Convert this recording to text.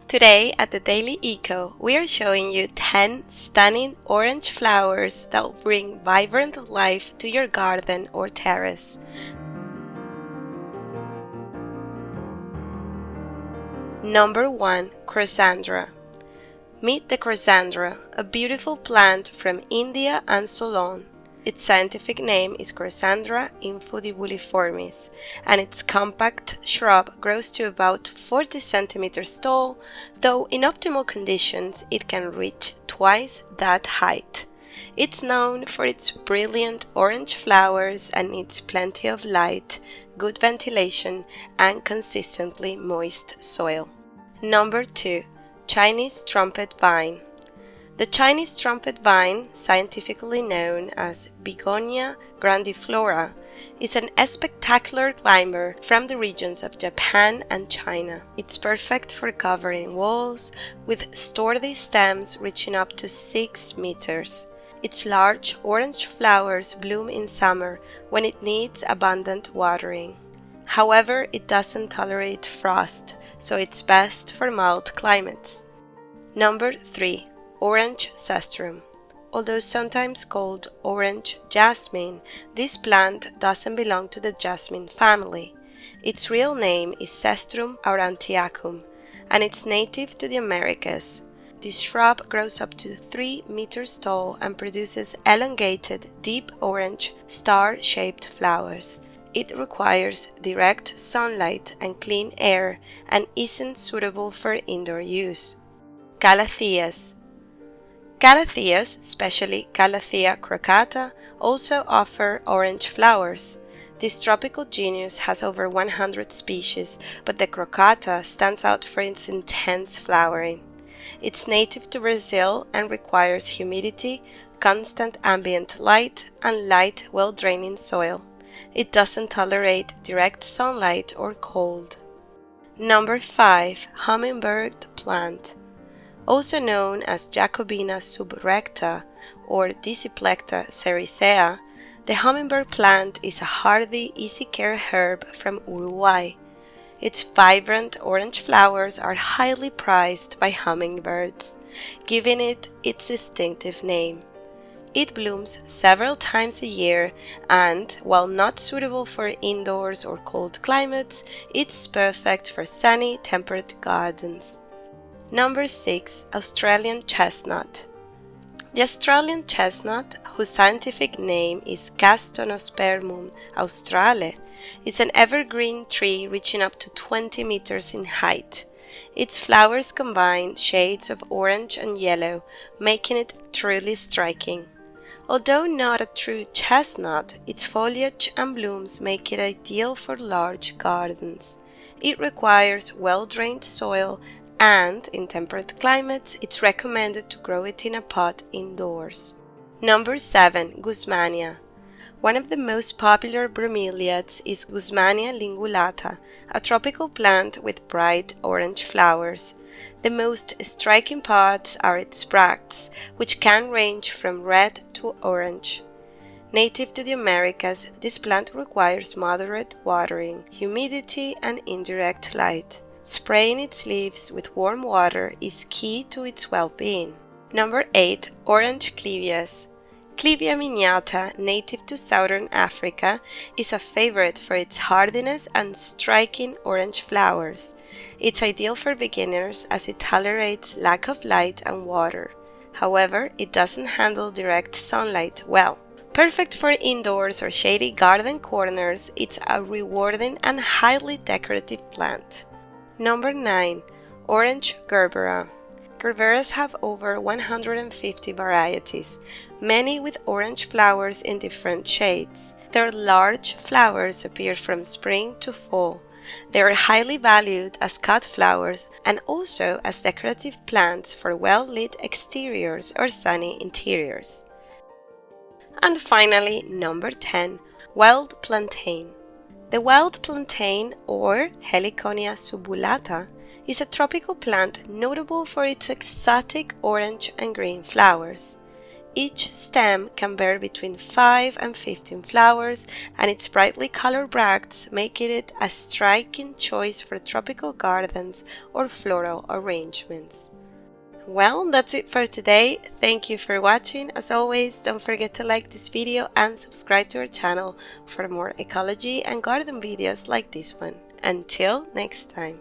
Today at the Daily Eco, we are showing you 10 stunning orange flowers that will bring vibrant life to your garden or terrace. Number 1. Crossandra. Meet the Crossandra, a beautiful plant from India and Ceylon. Its scientific name is Crossandra infundibuliformis, and its compact shrub grows to about 40 centimeters tall, though in optimal conditions it can reach twice that height. It's known for its brilliant orange flowers and needs plenty of light, good ventilation, and consistently moist soil. Number 2. Chinese Trumpet Vine. The Chinese trumpet vine, scientifically known as Begonia grandiflora, is an spectacular climber from the regions of Japan and China. It's perfect for covering walls, with sturdy stems reaching up to 6 meters. Its large orange flowers bloom in summer when it needs abundant watering. However, it doesn't tolerate frost, so it's best for mild climates. Number 3. Orange Cestrum. Although sometimes called orange jasmine, this plant doesn't belong to the jasmine family. Its real name is Cestrum aurantiacum, and it's native to the Americas. This shrub grows up to 3 meters tall and produces elongated, deep orange, star-shaped flowers. It requires direct sunlight and clean air and isn't suitable for indoor use. Calatheas. Calatheas, especially Calathea crocata, also offer orange flowers. This tropical genus has over 100 species, but the crocata stands out for its intense flowering. It's native to Brazil and requires humidity, constant ambient light, and light, well-draining soil. It doesn't tolerate direct sunlight or cold. Number 5. Hummingbird Plant. Also known as Jacobina subrecta or Disciplecta sericea, the hummingbird plant is a hardy, easy-care herb from Uruguay. Its vibrant orange flowers are highly prized by hummingbirds, giving it its distinctive name. It blooms several times a year and, while not suitable for indoors or cold climates, it's perfect for sunny, temperate gardens. Number 6. Australian Chestnut. The Australian chestnut, whose scientific name is Castonospermum australe, is an evergreen tree reaching up to 20 meters in height. Its flowers combine shades of orange and yellow, making it truly striking. Although not a true chestnut, its foliage and blooms make it ideal for large gardens. It requires well-drained soil, and in temperate climates, it's recommended to grow it in a pot indoors. Number 7. Guzmania. One of the most popular bromeliads is Guzmania lingulata, a tropical plant with bright orange flowers. The most striking parts are its bracts, which can range from red to orange. Native to the Americas, this plant requires moderate watering, humidity, and indirect light. Spraying its leaves with warm water is key to its well-being. Number 8. Orange Clivias. Clivia miniata, native to southern Africa, is a favorite for its hardiness and striking orange flowers. It's ideal for beginners as it tolerates lack of light and water. However, it doesn't handle direct sunlight well. Perfect for indoors or shady garden corners, it's a rewarding and highly decorative plant. Number 9. Orange Gerbera. Gerberas have over 150 varieties, many with orange flowers in different shades. Their large flowers appear from spring to fall. They are highly valued as cut flowers and also as decorative plants for well-lit exteriors or sunny interiors. And finally, number 10. Wild Plantain. The wild plantain, or Heliconia subulata, is a tropical plant notable for its exotic orange and green flowers. Each stem can bear between 5 and 15 flowers, and its brightly colored bracts make it a striking choice for tropical gardens or floral arrangements. Well, that's it for today. Thank you for watching. As always, don't forget to like this video and subscribe to our channel for more ecology and garden videos like this one. Until next time.